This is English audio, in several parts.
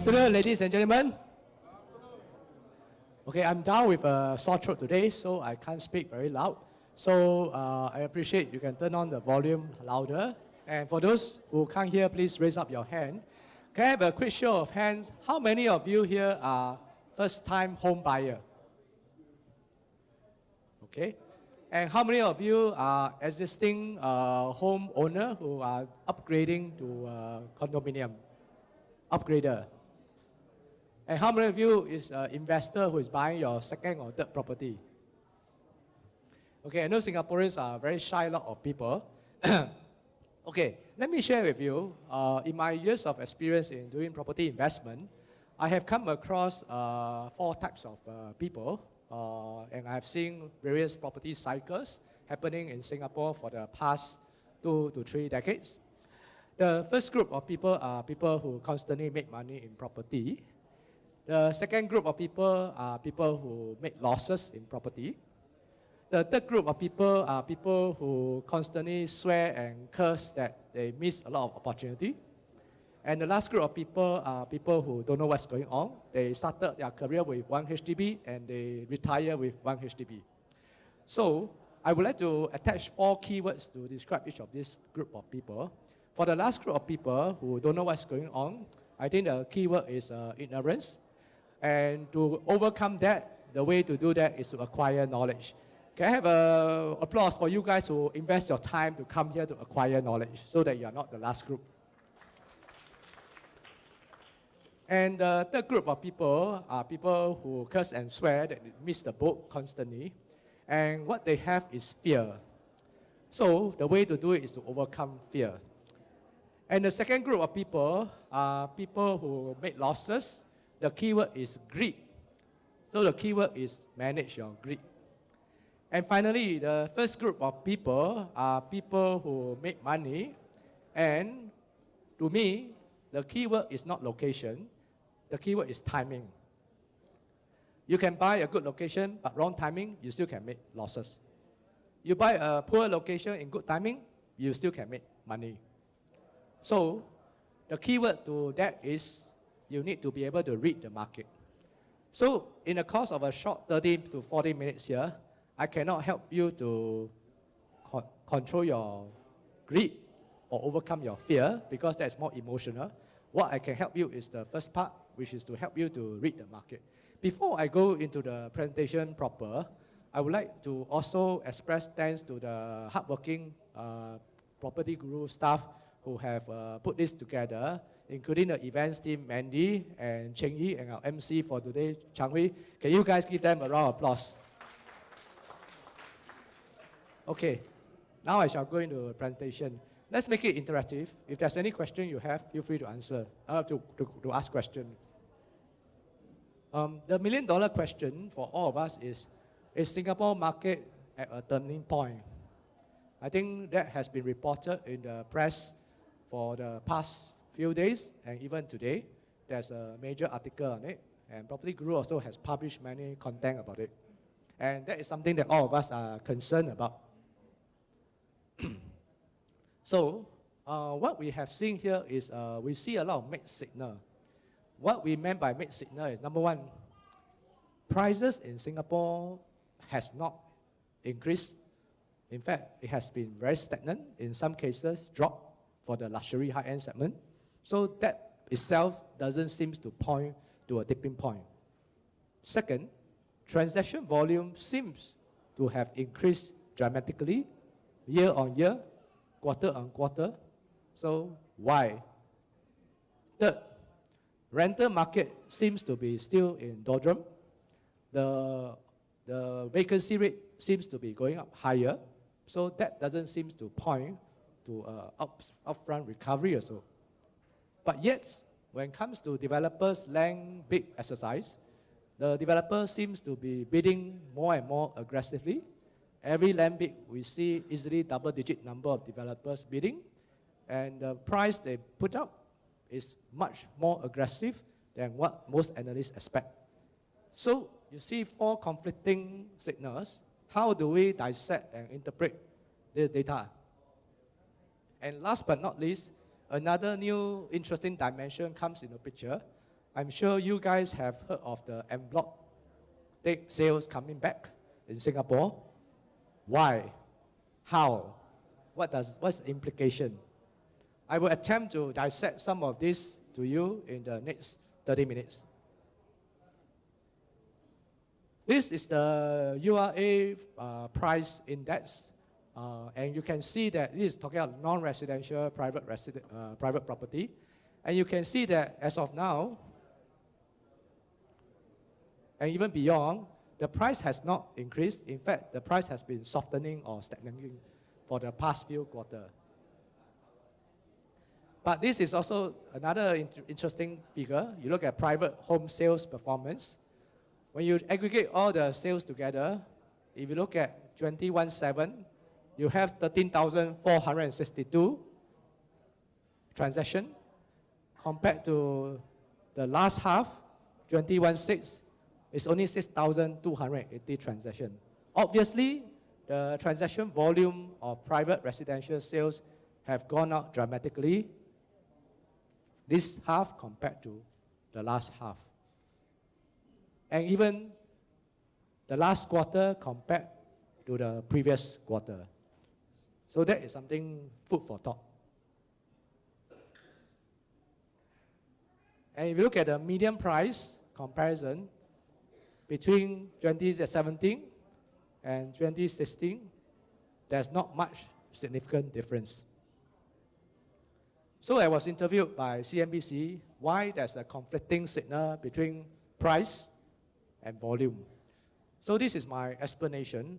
afternoon, ladies and gentlemen. Okay, I'm down with a sore throat today, so I can't speak very loud. So I appreciate you can turn on the volume louder. And for those who can't hear, please raise up your hand. Can I have a quick show of hands? How many of you here are first-time home buyer? Okay. And how many of you are existing home owner who are upgrading to condominium? Upgrader. And how many of you is an investor who is buying your second or third property? Okay, I know Singaporeans are a very shy lot of people. Okay, let me share with you, in my years of experience in doing property investment, I have come across 4 types of people, and I have seen various property cycles happening in Singapore for the past 2 to 3 decades. The first group of people are people who constantly make money in property. The second group of people are people who make losses in property. The third group of people are people who constantly swear and curse that they miss a lot of opportunity. And the last group of people are people who don't know what's going on. They started their career with 1 HDB and they retire with 1 HDB. So I would like to attach 4 keywords to describe each of this group of people. For the last group of people who don't know what's going on, I think the keyword is ignorance. And to overcome that, the way to do that is to acquire knowledge. Can I have an applause for you guys who invest your time to come here to acquire knowledge so that you are not the last group? And the third group of people are people who curse and swear that they miss the boat constantly. And what they have is fear. So the way to do it is to overcome fear. And the second group of people are people who make losses. The keyword is greed. So the keyword is manage your greed. And finally, the first group of people are people who make money. And to me, the keyword is not location. The keyword is timing. You can buy a good location, but wrong timing, you still can make losses. You buy a poor location in good timing, you still can make money. So the keyword to that is you need to be able to read the market. So in the course of a short 30 to 40 minutes here, I cannot help you to control your greed or overcome your fear because that's more emotional. What I can help you is the first part, which is to help you to read the market. Before I go into the presentation proper, I would like to also express thanks to the hardworking PropertyGuru staff who have put this together, including the events team, Mandy and Cheng Yi, and our MC for today, Chang Hui. Can you guys give them a round of applause? Okay, now I shall go into the presentation. Let's make it interactive. If there's any question you have, feel free to answer, to ask question. The million-dollar question for all of us is Singapore market at a turning point? I think that has been reported in the press for the past few days, and even today, there's a major article on it, and PropertyGuru also has published many content about it. And that is something that all of us are concerned about. So, what we have seen here is we see a lot of mixed signal. What we meant by mixed signal is, number one, prices in Singapore has not increased. In fact, it has been very stagnant, in some cases dropped for the luxury high-end segment. So that itself doesn't seem to point to a tipping point. Second, transaction volume seems to have increased dramatically year on year, quarter on quarter. So why? Third, rental market seems to be still in doldrum. The vacancy rate seems to be going up higher. So that doesn't seem to point to upfront recovery also. But yet, when it comes to developers' land bid exercise, the developer seems to be bidding more and more aggressively. Every land bid, we see easily double-digit number of developers bidding, and the price they put up is much more aggressive than what most analysts expect. So you see 4 conflicting signals. How do we dissect and interpret this data? And last but not least, another new interesting dimension comes in the picture. I'm sure you guys have heard of the en bloc sales coming back in Singapore. Why? How? What's the implication? I will attempt to dissect some of this to you in the next 30 minutes. This is the URA price index, and you can see that this is talking about non-residential private property. And you can see that as of now, and even beyond, the price has not increased. In fact, the price has been softening or stagnating for the past few quarters. But this is also another interesting figure. You look at private home sales performance. When you aggregate all the sales together, if you look at 21/7, you have 13,462 transactions compared to the last half, 21/6, it's only 6,280 transactions. Obviously, the transaction volume of private residential sales have gone up dramatically this half compared to the last half. And even the last quarter compared to the previous quarter. So that is something food for thought. And if you look at the median price comparison between 2017 and 2016, there's not much significant difference. So I was interviewed by CNBC why there's a conflicting signal between price and volume. So this is my explanation.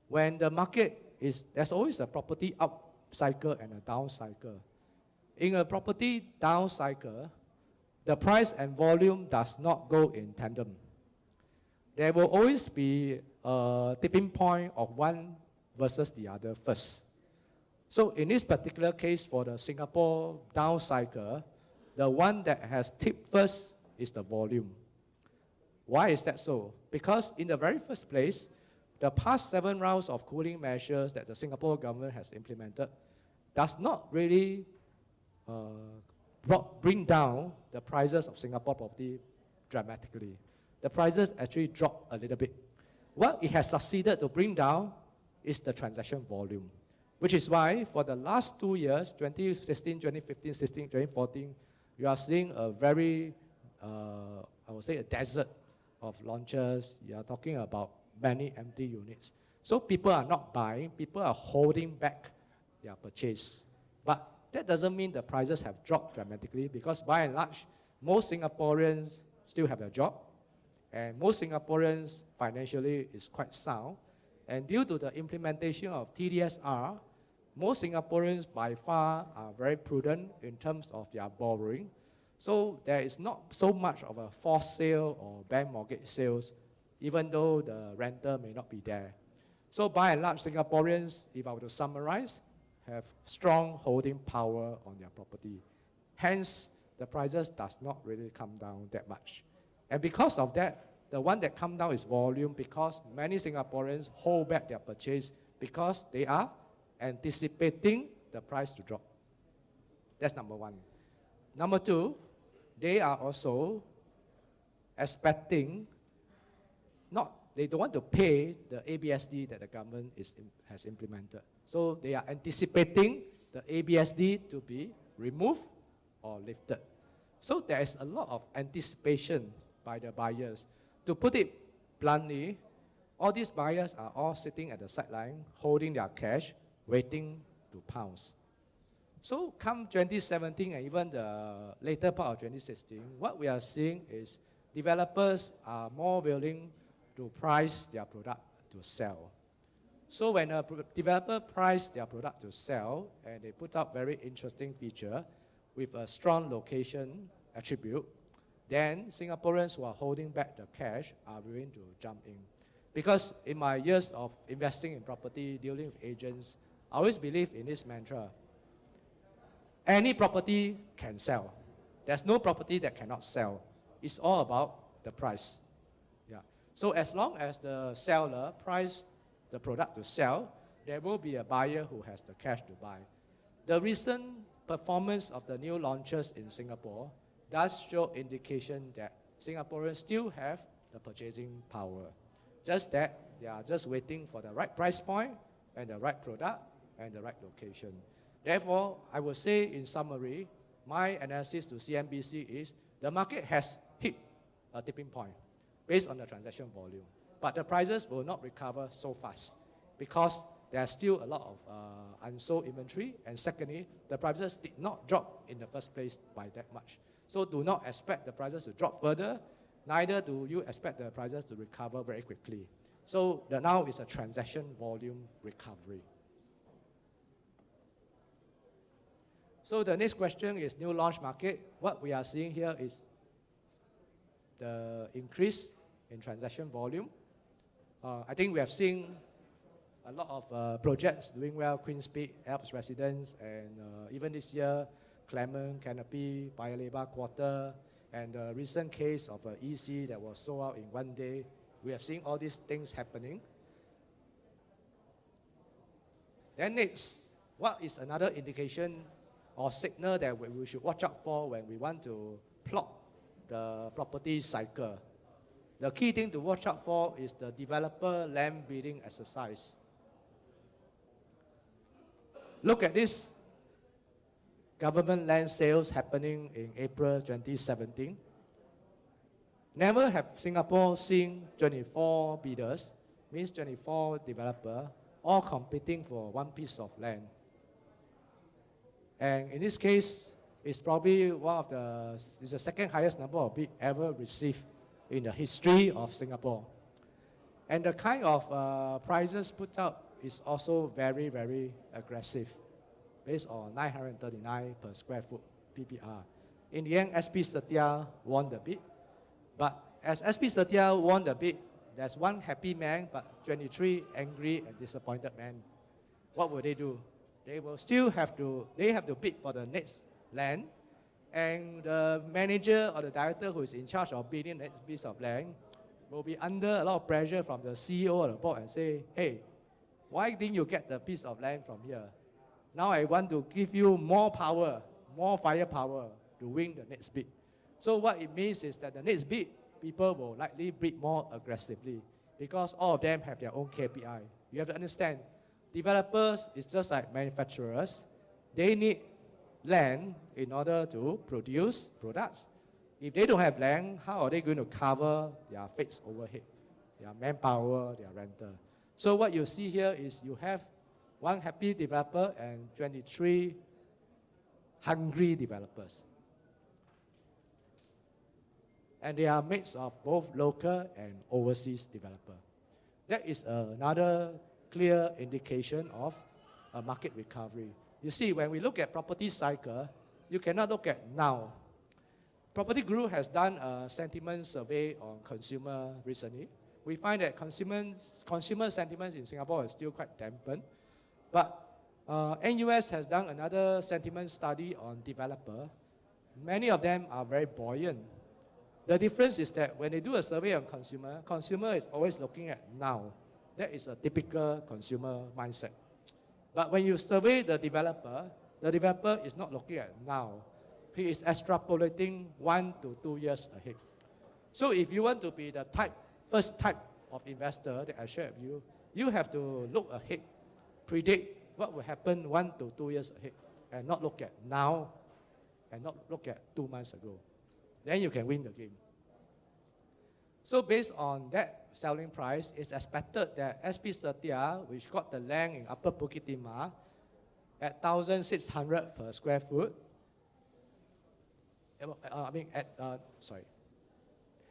When the market there's always a property up cycle and a down cycle. In a property down cycle, the price and volume does not go in tandem. There will always be a tipping point of one versus the other first. So in this particular case for the Singapore down cycle, the one that has tipped first is the volume. Why is that so? Because in the very first place, the past 7 rounds of cooling measures that the Singapore government has implemented does not really bring down the prices of Singapore property dramatically. The prices actually dropped a little bit. What it has succeeded to bring down is the transaction volume, which is why for the last 2 years, 2016, 2015, 16, 2014, you are seeing a very, I would say a desert of launches. You are talking about many empty units. So people are not buying, people are holding back their purchase. But that doesn't mean the prices have dropped dramatically because by and large, most Singaporeans still have a job and most Singaporeans financially is quite sound. And due to the implementation of TDSR, most Singaporeans by far are very prudent in terms of their borrowing. So there is not so much of a forced sale or bank mortgage sales, even though the renter may not be there. So by and large, Singaporeans, if I were to summarize, have strong holding power on their property. Hence, the prices does not really come down that much. And because of that, the one that come down is volume because many Singaporeans hold back their purchase because they are anticipating the price to drop. That's number one. Number two, they are also expecting they don't want to pay the ABSD that the government has implemented. So they are anticipating the ABSD to be removed or lifted. So there is a lot of anticipation by the buyers. To put it bluntly, all these buyers are all sitting at the sideline, holding their cash, waiting to pounce. So come 2017 and even the later part of 2016, what we are seeing is developers are more willing to price their product to sell. So when a developer price their product to sell and they put up very interesting feature with a strong location attribute, then Singaporeans who are holding back the cash are willing to jump in. Because in my years of investing in property, dealing with agents, I always believe in this mantra. Any property can sell. There's no property that cannot sell. It's all about the price. Yeah. So as long as the seller price the product to sell, there will be a buyer who has the cash to buy. The recent performance of the new launches in Singapore does show indication that Singaporeans still have the purchasing power. Just that they are just waiting for the right price point and the right product and the right location. Therefore, I would say in summary, my analysis to CNBC is the market has hit a tipping point based on the transaction volume. But the prices will not recover so fast because there are still a lot of unsold inventory, and secondly, the prices did not drop in the first place by that much. So do not expect the prices to drop further, neither do you expect the prices to recover very quickly. So now is a transaction volume recovery. So the next question is new launch market. What we are seeing here is the increase in transaction volume. I think we have seen a lot of projects doing well, Queen's Peak, Alps Residence, and even this year, Clement, Canopy, Paya Lebar Quarter, and the recent case of EC that was sold out in one day. We have seen all these things happening. Then next, what is another indication or signal that we should watch out for when we want to plot the property cycle? The key thing to watch out for is the developer land bidding exercise. Look at this government land sales happening in April 2017. Never have Singapore seen 24 bidders, means 24 developers, all competing for one piece of land. And in this case, it's probably it's the second highest number of bids ever received in the history of Singapore. And the kind of prices put out is also very, very aggressive, based on 939 per square foot PPR. In the end, SP Setia won the bid. But as SP Setia won the bid, there's one happy man, but 23 angry and disappointed men. What will they do? They will still have to bid for the next land, and the manager or the director who is in charge of bidding the next piece of land will be under a lot of pressure from the CEO or the board and say, hey, why didn't you get the piece of land from here? Now I want to give you more power, more firepower to win the next bid. So what it means is that the next bid, people will likely bid more aggressively because all of them have their own KPI. You have to understand, developers is just like manufacturers. They need land in order to produce products. If they don't have land, how are they going to cover their fixed overhead, their manpower, their rental? So what you see here is you have one happy developer and 23 hungry developers. And they are a mix of both local and overseas developers. That is another clear indication of a market recovery. You see, when we look at property cycle, you cannot look at now. PropertyGuru has done a sentiment survey on consumer recently. We find that consumer sentiments in Singapore is still quite dampened. But NUS has done another sentiment study on developer. Many of them are very buoyant. The difference is that when they do a survey on consumer is always looking at now. That is a typical consumer mindset. But when you survey the developer is not looking at now. He is extrapolating 1 to 2 years ahead. So if you want to be the first type of investor that I shared with you, you have to look ahead, predict what will happen 1 to 2 years ahead, and not look at now, and not look at 2 months ago. Then you can win the game. So based on that selling price, it's expected that SP Setia, which got the land in Upper Bukit Timah at 1,600 per square foot,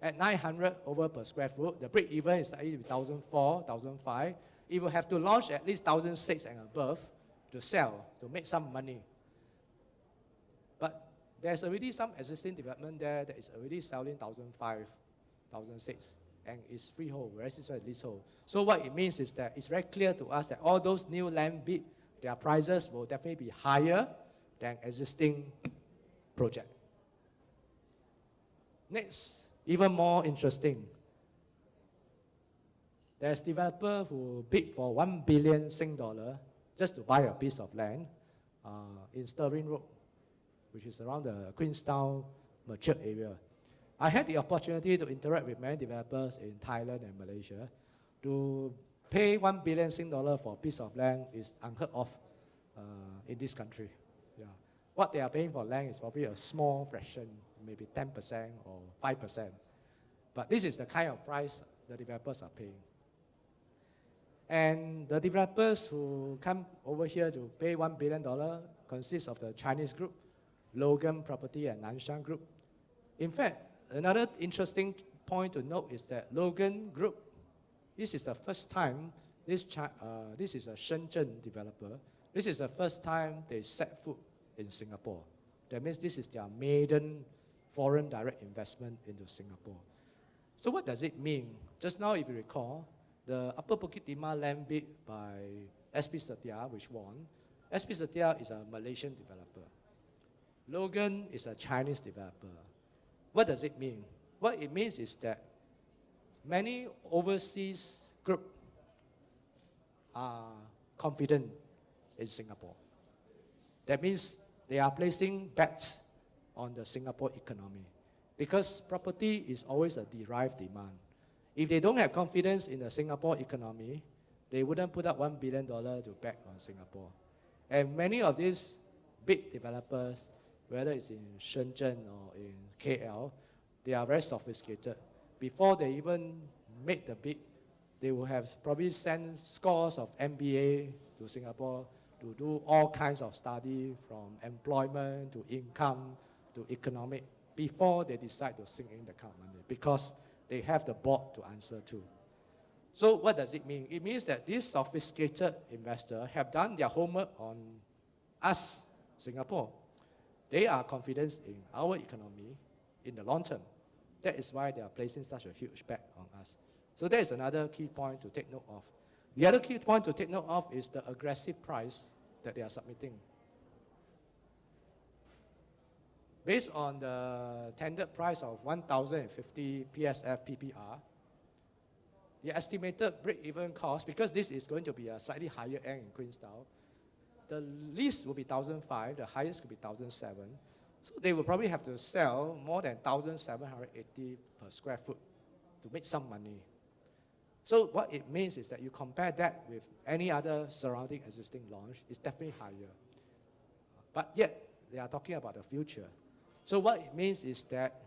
at 900 over per square foot, the break even is likely to be 1,400, 1,500. It will have to launch at least 1,600 and above to sell, to make some money. But there's already some existing development there that is already selling 1,500, 1,600, and it's freehold, whereas this one is leasehold. So what it means is that it's very clear to us that all those new land bid, their prices will definitely be higher than existing project. Next, even more interesting. There's developer who bid for 1 billion Sing dollar just to buy a piece of land in Stirling Road, which is around the Queenstown mature area. I had the opportunity to interact with many developers in Thailand and Malaysia. To pay 1 billion Sing dollar for a piece of land is unheard of in this country. Yeah. What they are paying for land is probably a small fraction, maybe 10% or 5%. But this is the kind of price the developers are paying. And the developers who come over here to pay $1 billion consist of the Chinese group, Logan Property and Nanshan Group. In fact, another interesting point to note is that Logan Group, this is the first time, this is a Shenzhen developer, this is the first time they set foot in Singapore. That means this is their maiden foreign direct investment into Singapore. So what does it mean? Just now, if you recall, the Upper Bukit Timah land bid by SP Setia, which won. SP Setia is a Malaysian developer. Logan is a Chinese developer. What does it mean? What it means is that many overseas groups are confident in Singapore. That means they are placing bets on the Singapore economy, because property is always a derived demand. If they don't have confidence in the Singapore economy, they wouldn't put up $1 billion to back on Singapore. And many of these big developers, whether it's in Shenzhen or in KL, they are very sophisticated. Before they even make the bid, they will have probably sent scores of MBA to Singapore to do all kinds of study, from employment to income to economic, before they decide to sink in the kind of money, because they have the board to answer to. So what does it mean? It means that these sophisticated investors have done their homework on us, Singapore. They are confident in our economy in the long term. That is why they are placing such a huge bet on us. So that is another key point to take note of. The other key point to take note of is the aggressive price that they are submitting. Based on the tendered price of 1,050 PSF PPR, the estimated break-even cost, because this is going to be a slightly higher end in Queenstown, the least will be 1,500, the highest could be 1,700. So they will probably have to sell more than 1,780 per square foot to make some money. So what it means is that you compare that with any other surrounding existing launch, it's definitely higher. But yet, they are talking about the future. So what it means is that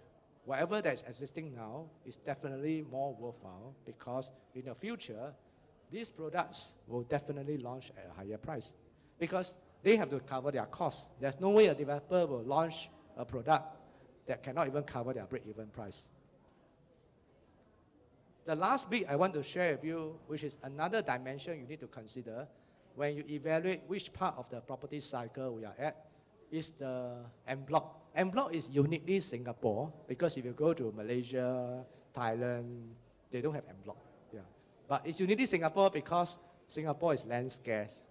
whatever that's existing now is definitely more worthwhile, because in the future, these products will definitely launch at a higher price, because they have to cover their costs. There's no way a developer will launch a product that cannot even cover their break-even price. The last bit I want to share with you, which is another dimension you need to consider when you evaluate which part of the property cycle we are at, is the en bloc. En bloc is uniquely Singapore, because if you go to Malaysia, Thailand, they don't have en bloc. Yeah. But it's uniquely Singapore because Singapore is land scarce.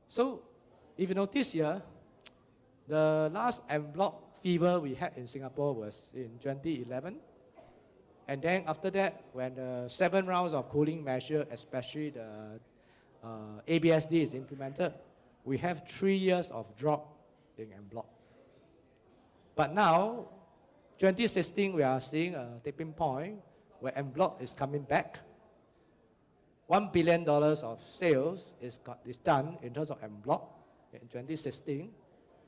So if you notice here, the last en bloc fever we had in Singapore was in 2011. And then after that, when the 7 rounds of cooling measure, especially the ABSD is implemented, we have 3 years of drop in en bloc. But now, 2016, we are seeing a tipping point where en bloc is coming back. $1 billion of sales is done in terms of en bloc in 2016.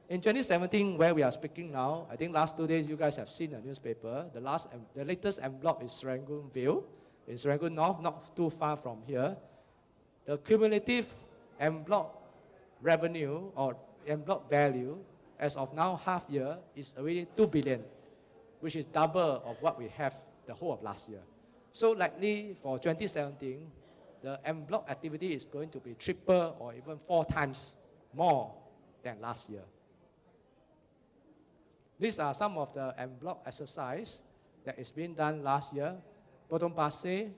In 2017, where we are speaking now, I think last 2 days you guys have seen the newspaper. The latest en bloc is Serangoon View, in Serangoon North, not too far from here. The cumulative en bloc revenue or en bloc value as of now, half year, is already 2 billion, which is double of what we have the whole of last year. So likely for 2017, the en bloc activity is going to be triple or even 4 times more than last year. These are some of the en bloc exercise that is being done last year. Potong Pasir,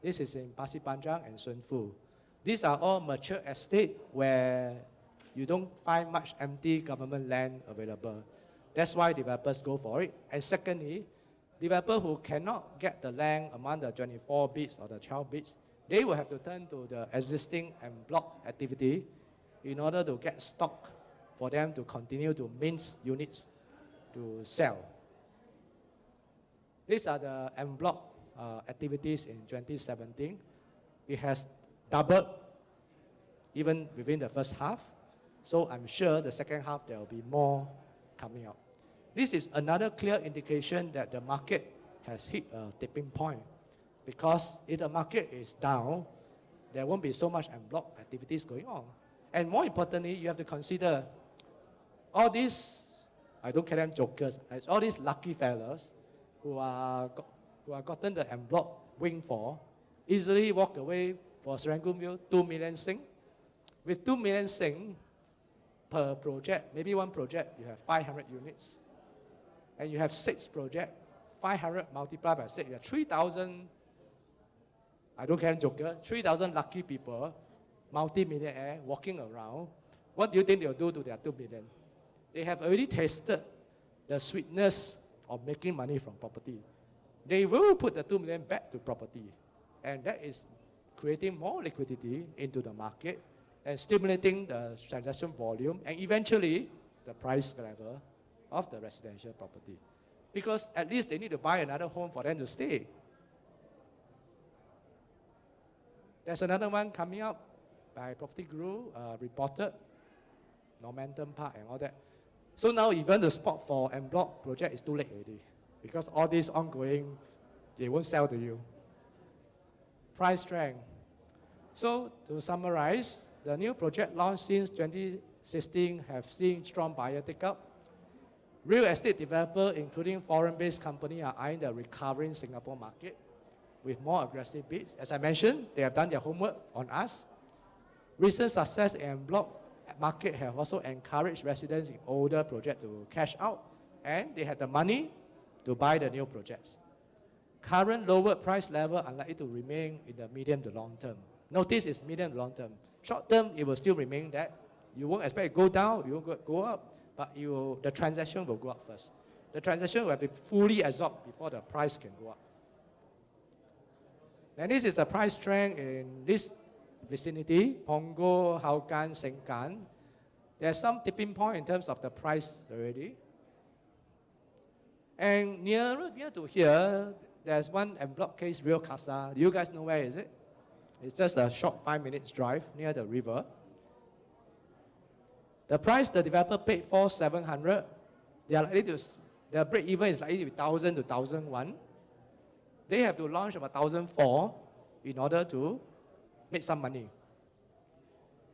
this is in Pasir Panjang and Sun Fu. These are all mature estate where you don't find much empty government land available. That's why developers go for it. And secondly, developers who cannot get the land among the 24 bids or the 12 bids, they will have to turn to the existing en bloc activity in order to get stock for them to continue to mint units to sell. These are the en bloc activities in 2017. It has doubled even within the first half. So I'm sure the second half there will be more coming out. This is another clear indication that the market has hit a tipping point. Because if the market is down, there won't be so much en bloc activities going on. And more importantly, you have to consider all these, I don't call them jokers, all these lucky fellas who are gotten the en bloc windfall, easily walk away for Serangoon View, 2 million Sing. With 2 million Sing per project, maybe one project, you have 500 units. And you have 6 projects, 500 multiplied by 6, you have 3,000, I don't care joker, 3,000 lucky people, multi-millionaire walking around. What do you think they'll do to their 2 million? They have already tasted the sweetness of making money from property. They will put the 2 million back to property. And that is creating more liquidity into the market and stimulating the transaction volume and eventually the price level of the residential property. Because at least they need to buy another home for them to stay. There's another one coming up by PropertyGuru, reported, Normanton Park and all that. So now even the spot for en bloc project is too late already. Because all these ongoing, they won't sell to you. Price strength. So to summarize, the new project launched since 2016 have seen strong buyer take-up. Real estate developers, including foreign-based companies, are eyeing the recovering Singapore market with more aggressive bids. As I mentioned, they have done their homework on us. Recent success in en bloc market have also encouraged residents in older projects to cash out, and they have the money to buy the new projects. Current lower price level are likely to remain in the medium to long term. Notice it's medium to long term. Short term, it will still remain that. You won't expect it to go down, you won't go up, but the transaction will go up first. The transaction will be fully absorbed before the price can go up. And this is the price trend in this vicinity, Punggol, Hougang, Sengkang. There's some tipping point in terms of the price already. And near to here, there's one en bloc case, Real Casa. Do you guys know where is it? It's just a short 5 minutes drive near the river. The price the developer paid for 700. Their break even is likely to be 1,000 to 1,001. They have to launch about 1,004 in order to make some money.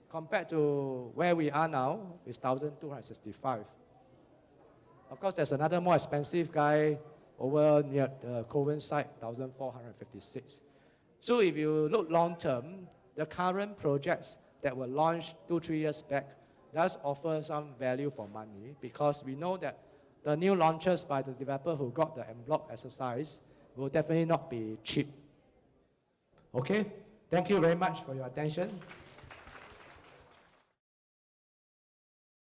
Compared to where we are now, it's 1,265. Of course, there's another more expensive guy over near the Coven site, 1,456. So if you look long term, the current projects that were launched 2-3 years back does offer some value for money because we know that the new launches by the developer who got the en bloc exercise will definitely not be cheap. Okay, thank you very much for your attention.